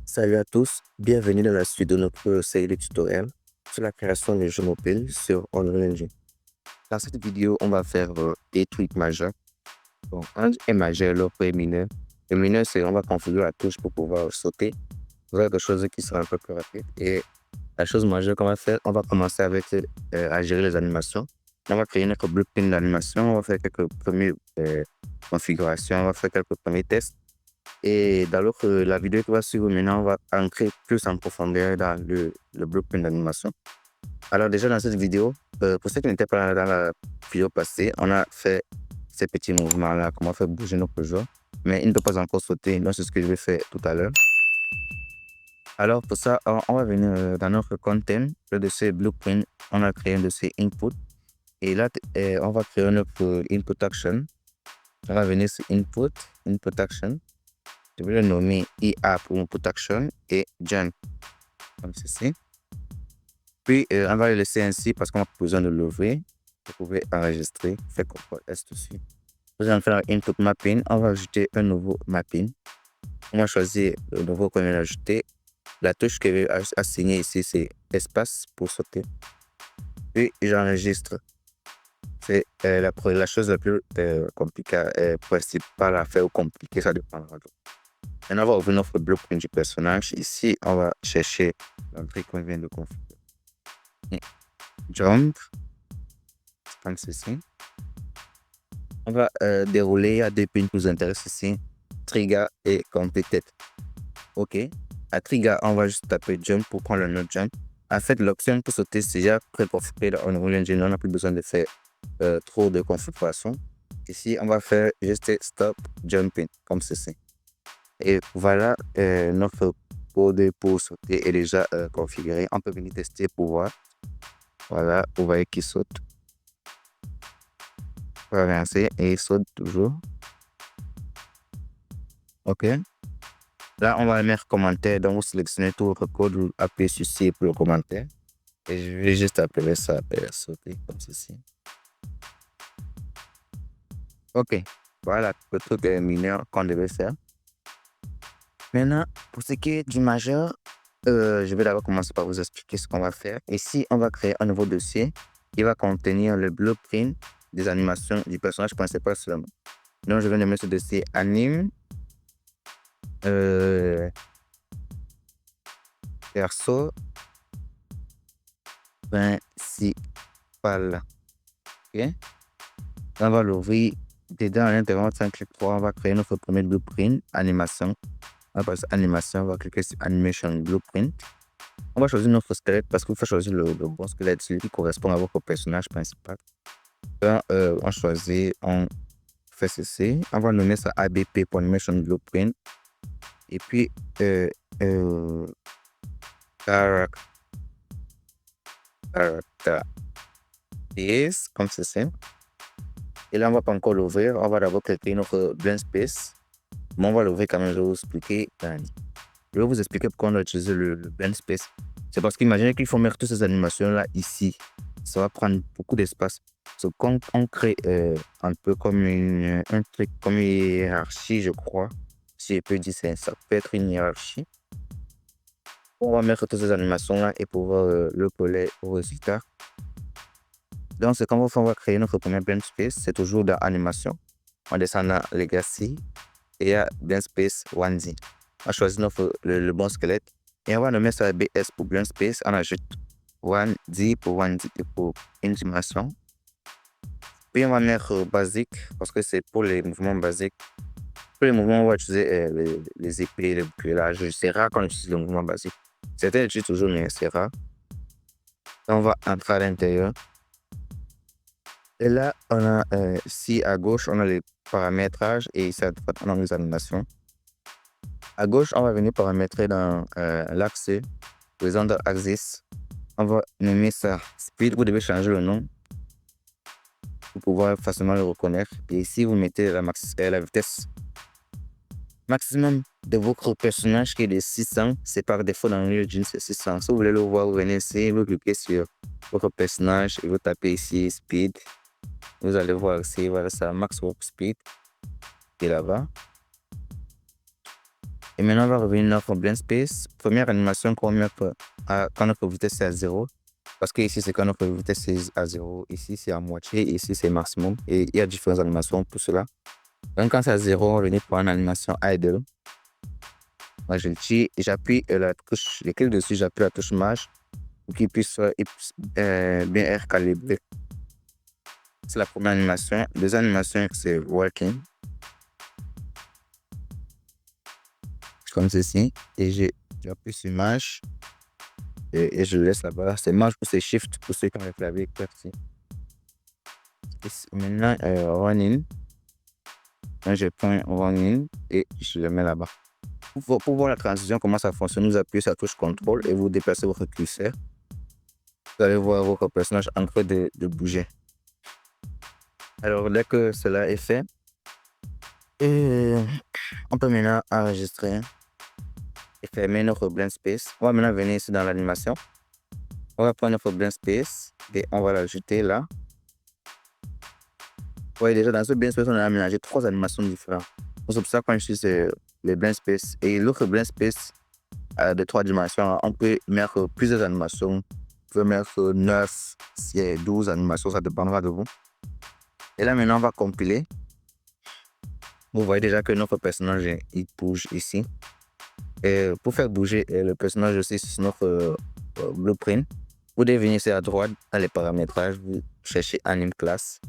Salut à tous, bienvenue dans la suite de notre série de tutoriels sur la création de jeux mobiles sur Unreal Engine. Dans cette vidéo, on va faire des trucs majeurs. Donc, un est majeur, l'autre est mineur. Le mineur, c'est on va configurer la touche pour pouvoir sauter. C'est quelque chose qui sera un peu plus rapide. Et la chose majeure qu'on va faire, on va commencer avec à gérer les animations. On va créer notre blueprint d'animation, on va faire quelques premières configurations, on va faire quelques premiers tests. Et dans la vidéo qui va suivre maintenant, on va entrer plus en profondeur dans le blueprint d'animation. Alors déjà dans cette vidéo, pour ceux qui n'étaient pas dans la vidéo passée, on a fait ces petits mouvements-là, comment faire bouger notre joueur, mais il ne peut pas encore sauter, donc c'est ce que je vais faire tout à l'heure. Alors pour ça, on va venir dans notre content, le dossier blueprint, on a créé un dossier input, et là, on va créer notre input action. On va venir sur input action. Je vais le nommer IA pour input action et jump, comme ceci. Puis, on va le laisser ainsi parce qu'on a besoin de l'ouvrir. Vous pouvez enregistrer, faire CTRL S dessus. Vous allez faire input mapping. On va ajouter un nouveau mapping. On va choisir le nouveau qu'on vient d'ajouter. La touche que je vais assigner ici, c'est espace pour sauter. Puis, j'enregistre. C'est la chose la plus compliquée, principale à faire ou compliquée, ça dépendra. Maintenant, on va ouvrir notre blueprint du personnage. Ici, on va chercher l'entrée qu'on vient de configurer. Jump, comme ceci. On va dérouler à deux pins qui nous intéressent ici. Trigger et completed. OK. À trigger, on va juste taper jump pour prendre le nom jump. En fait, l'option pour sauter, c'est déjà préconfiguré dans Unreal Engine. On n'a plus besoin de faire trop de configuration. Ici, on va faire juste stop jumping, comme ceci. Et voilà, notre code pour sauter est déjà configuré. On peut venir tester pour voir. Voilà, vous voyez qu'il saute. On va avancer et il saute toujours. OK. Là, on va mettre commentaire. Donc, vous sélectionnez tout votre code, vous appuyez sur C pour le commentaire. Et je vais juste appeler ça sauter comme ceci. OK. Voilà le truc mineur qu'on devait faire. Maintenant, pour ce qui est du majeur, je vais d'abord commencer par vous expliquer ce qu'on va faire. Ici, on va créer un nouveau dossier qui va contenir le blueprint des animations du personnage principal seulement. Donc, je vais nommer ce dossier anime perso principal. OK? On va l'ouvrir. Dedans, à l'intérieur, 5 clic 3, on va créer notre premier blueprint animation. On va passer animation, on va cliquer sur animation blueprint. On va choisir notre squelette parce qu'il faut choisir le bon squelette, celui qui correspond à votre personnage principal. Donc, on choisit, on fait ceci. On va nommer ça ABP pour Animation Blueprint. Et puis, character is, comme ceci. Et là, on va pas encore l'ouvrir. On va d'abord cliquer notre blank space. Mais on va l'ouvrir quand même, je vais vous expliquer. Je vais vous expliquer pourquoi on doit utiliser le blank space. C'est parce qu'imaginez qu'il faut mettre toutes ces animations-là ici. Ça va prendre beaucoup d'espace. Donc, quand on crée un peu comme un truc, comme une hiérarchie, je crois. Si je peux dire ça peut être une hiérarchie. On va mettre toutes ces animations-là et pouvoir le coller au résultat. Donc, ce qu'on va faire, on va créer notre premier blank space. C'est toujours dans animation. On descend dans Legacy et il y a blank space 1D. On choisit le bon squelette et on va nommer ça BS pour blank space. On ajoute 1D pour 1D pour une dimension. Puis on va mettre basique parce que c'est pour les mouvements basiques. Pour les mouvements, on va utiliser les épées, les bouclages. C'est rare qu'on utilise les mouvements basiques. Certains utilisent toujours, mais c'est rare. On va entrer à l'intérieur. Et là, on a ici à gauche, on a les paramétrages et ici à droite, on a les animations. À gauche, on va venir paramétrer dans l'axe horizontal axis. On va nommer ça speed. Vous devez changer le nom pour pouvoir facilement le reconnaître. Et ici, vous mettez la vitesse maximum de votre personnage qui est de 600. C'est par défaut dans le Engine, c'est 600. Si vous voulez le voir, vous venez ici, vous cliquez sur votre personnage et vous tapez ici speed. Vous allez voir ici, voilà ça, max warp speed. Et là-bas. Et maintenant, on va revenir dans notre blend space. Première animation qu'on met quand notre vitesse est à 0. Parce que ici, c'est quand notre vitesse est à 0. Ici, c'est à moitié. Ici, c'est maximum. Et il y a différentes animations pour cela. Donc, quand c'est à 0, on va venir pour une animation idle. Moi, je le tire et j'appuie la touche. Je clique dessus, j'appuie la touche Maj pour qu'il puisse bien être calibré. C'est la première animation. Deuxième animation, c'est working. Comme ceci. Et j'appuie sur Maj. Et je le laisse là-bas. C'est Maj ou c'est Shift pour ceux qui ont le clavier QWERTY. Maintenant, running. Je prends running et je le mets là-bas. Pour voir la transition, comment ça fonctionne, vous appuyez sur la touche contrôle et vous déplacez votre curseur. Vous allez voir votre personnage en train de bouger. Alors, dès que cela est fait, on peut maintenant enregistrer et fermer notre blend space. On va maintenant venir ici dans l'animation. On va prendre notre blend space et on va l'ajouter là. Vous voyez déjà, dans ce blend space, on a aménagé 3 animations différentes. C'est pour ça qu'on utilise le blend space. Et l'autre blend space de 3 dimensions, on peut mettre plusieurs animations. On peut mettre 9, 12 animations, ça dépendra de vous. Et là, maintenant, on va compiler. Vous voyez déjà que notre personnage, il bouge ici. Et pour faire bouger le personnage aussi sur notre blueprint, vous devez venir ici à droite dans les paramétrages, vous cherchez Anime Class.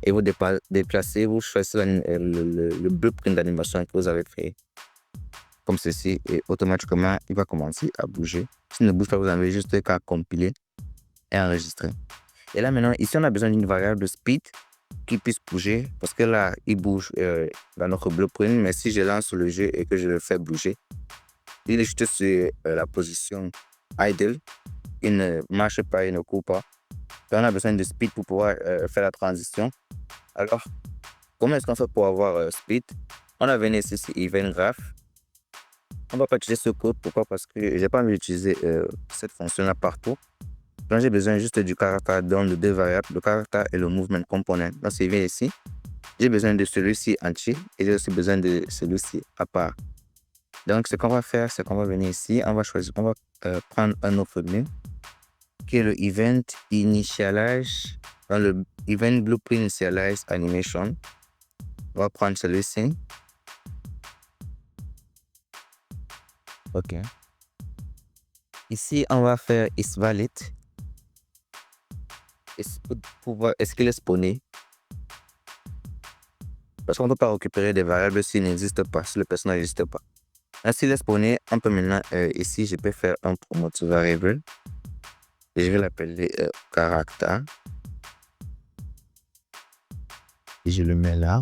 Et vous déplacez, vous choisissez le blueprint d'animation que vous avez fait. Comme ceci, et automatiquement, il va commencer à bouger. S'il ne bouge pas, vous avez juste qu'à compiler et enregistrer. Et là, maintenant, ici, on a besoin d'une variable de speed qui puisse bouger, parce que là, il bouge dans notre blueprint, mais si je lance le jeu et que je le fais bouger, il est juste sur la position idle, il ne marche pas, il ne court pas. Donc, on a besoin de speed pour pouvoir faire la transition. Alors, comment est-ce qu'on fait pour avoir speed? On a venu ici sur Event Graph. On ne va pas utiliser ce code. Pourquoi? Parce que je n'ai pas envie d'utiliser cette fonction-là partout. Donc, j'ai besoin juste du caractère dans les 2 variables, le caractère et le movement component. Donc, c'est bien ici. J'ai besoin de celui-ci entier et j'ai aussi besoin de celui-ci à part. Donc, ce qu'on va faire, c'est qu'on va venir ici. On va prendre un autre menu qui est le Event Initialize. Dans le Event Blueprint Initialize Animation. On va prendre celui-ci. OK. Ici, on va faire isValid. Pour voir est-ce qu'il est spawné. Parce qu'on ne peut pas récupérer des variables s'il n'existe pas, si le personnage n'existe pas. S'il est spawné, on peut maintenant, ici, je peux faire un promote variable. Et je vais l'appeler character. Et je le mets là.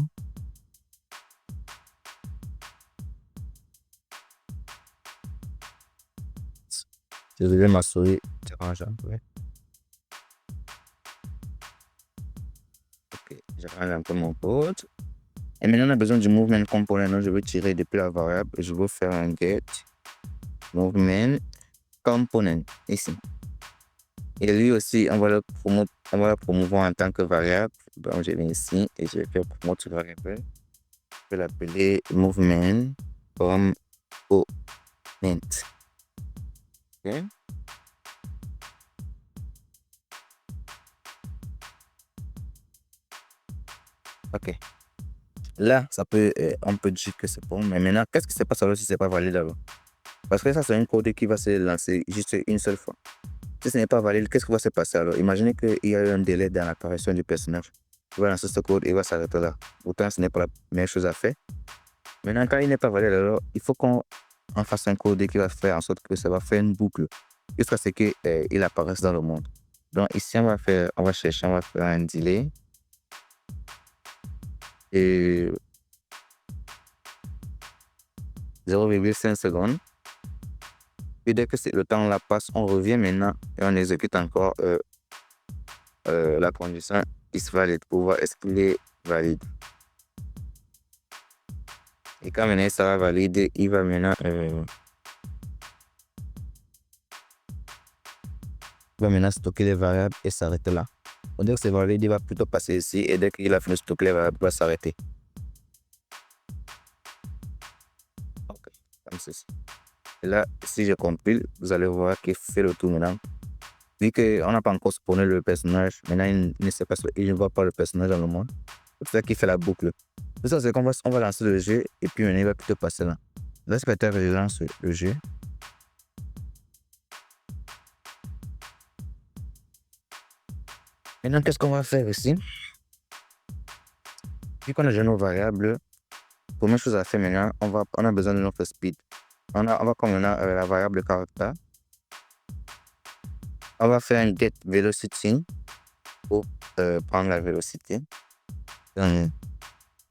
Je vais ma souris dérange un peu. Ok, j'arrange un peu mon code. Et maintenant, on a besoin du movement component. Donc, je vais tirer depuis la variable et je vais faire un get movement component ici. Et lui aussi, on va le promouvoir en tant que variable. Donc, je viens ici et je vais faire promote variable. Je vais l'appeler movement component. Ok. Ok. Là, on peut dire que c'est bon. Mais maintenant, qu'est-ce qui se passe alors si c'est pas valide alors? Parce que ça, c'est un code qui va se lancer juste une seule fois. Si ce n'est pas valide, qu'est-ce qui va se passer alors? Imaginez qu'il y a eu un délai dans l'apparition du personnage. Il va lancer ce code et il va s'arrêter là. Autant ce n'est pas la meilleure chose à faire. Maintenant, quand il n'est pas valide, alors il faut qu'on fasse un code qui va faire en sorte que ça va faire une boucle jusqu'à ce qu'il apparaisse dans le monde. Donc ici, on va faire un delay. Et 0,5 secondes. Et dès que le temps la passe, on revient maintenant et on exécute encore la condition isValid pour voir est-ce qu'il est valide. Et quand maintenant ça va valider, il va maintenant stocker les variables et s'arrêter là. Dès que c'est valide, il va plutôt passer ici et dès qu'il a fini de stocker les variables, il va s'arrêter. Okay. comme ceci. Et là, si je compile, vous allez voir qu'il fait le tour maintenant. Vu qu'on n'a pas encore spawné le personnage, maintenant il ne sait pas, il ne voit pas le personnage dans le monde. C'est ça qui fait la boucle. Tout ça, c'est qu'on va lancer le jeu et puis on va plutôt passer là. Là, c'est peut-être que je lance le jeu. Maintenant, qu'est-ce qu'on va faire ici? Vu qu'on a déjà nos variables, première chose à faire maintenant, on a besoin de notre speed. On va comme la variable character. On va faire un get velocity pour prendre la vélocité. Donc,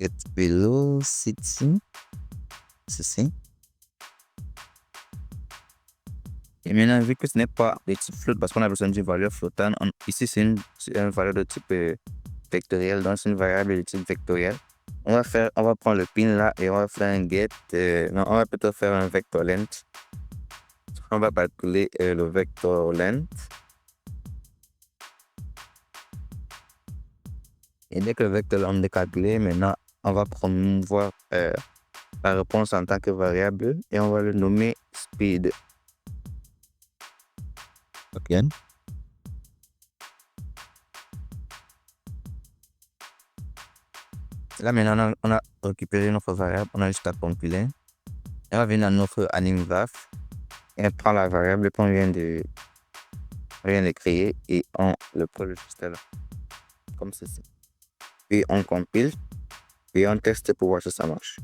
get velocity, ceci. Et maintenant, vu que ce n'est pas des types float parce qu'on a besoin d'une valeur flottante, ici c'est une valeur de type vectoriel, donc c'est une variable de type vectoriel. On va prendre le pin là et on va faire un get, non, on va plutôt faire un vector length. On va calculer le vector length. Et dès que le vector length est calculé, maintenant on va promouvoir la réponse en tant que variable et on va le nommer speed. Ok. Là maintenant on a récupéré notre variable, on a juste à compiler. Et on va venir dans notre animgraph et on prend la variable qu'on vient de créer et on le colle juste là, comme ceci. Puis on compile et on teste pour voir si ça marche.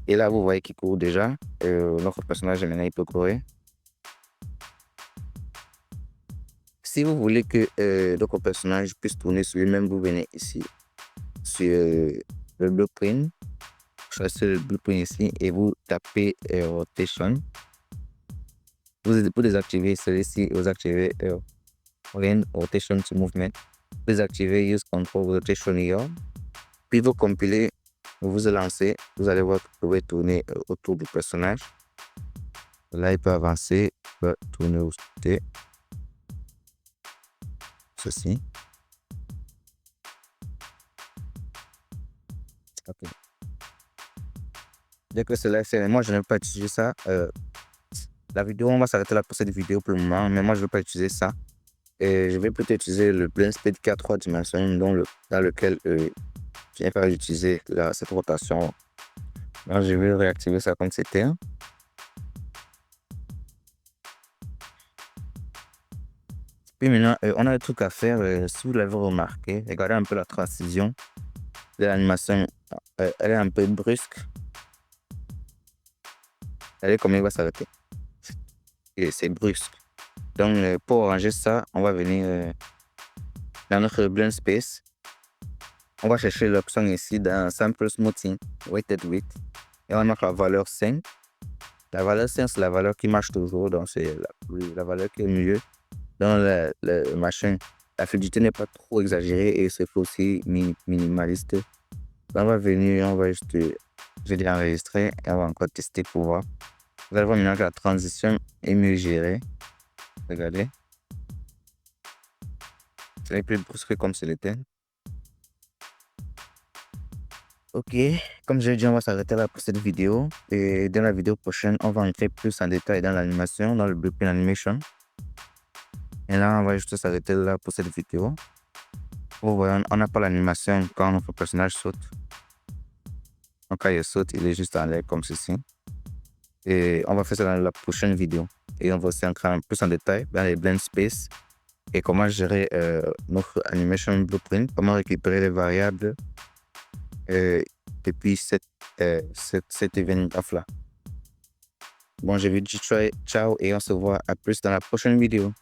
Et là vous voyez qu'il court déjà. Notre personnage maintenant il peut courir. Si vous voulez que notre personnage puisse tourner sur lui-même, vous venez ici sur le blueprint. Choisissez le blueprint ici et vous tapez rotation. Vous désactivez celui-ci, vous activez rotation to movement. Vous désactivez use control rotation here. Puis vous compilez, vous lancez, vous allez voir que vous pouvez tourner autour du personnage. Là, il peut avancer, il peut tourner au côté. Ceci. Ok. Dès que cela est fait, moi je ne vais pas utiliser ça. La vidéo, on va s'arrêter là pour cette vidéo pour le moment, mais moi je ne vais pas utiliser ça. Et je vais plutôt utiliser le Blend Speed K 3 dimensions dans lequel je viens faire utiliser cette rotation. Alors, je vais réactiver ça comme c'était. Puis maintenant, on a un truc à faire. Si vous l'avez remarqué, regardez un peu la transition de l'animation. Elle est un peu brusque. Regardez comment il va s'arrêter. C'est brusque. Donc, pour arranger ça, on va venir dans notre Blend Space. On va chercher l'option ici dans Sample Smoothing, Weighted Width. Et on va mettre la valeur 5. La valeur 5, c'est la valeur qui marche toujours. Donc, c'est la valeur qui est mieux. Dans le machin, la fluidité n'est pas trop exagérée et c'est aussi minimaliste. On va venir, on va juste, je vais enregistrer et on va encore tester pour voir. Vous allez voir maintenant que la transition est mieux gérée. Regardez. C'est plus brusque comme c'est l'était. Ok, comme j'ai dit, on va s'arrêter là pour cette vidéo. Et dans la vidéo prochaine, on va entrer plus en détail dans l'animation, dans le blueprint animation. Et là, on va juste s'arrêter là pour cette vidéo. Vous voyez, on n'a pas l'animation quand notre personnage saute. Donc, quand il saute, il est juste en l'air comme ceci. Et on va faire ça dans la prochaine vidéo. Et on va aussi entrer un peu plus en détail dans les blend space et comment gérer notre animation blueprint, comment récupérer les variables depuis cet événement-là. Bon, je vous dis ciao et on se voit à plus dans la prochaine vidéo.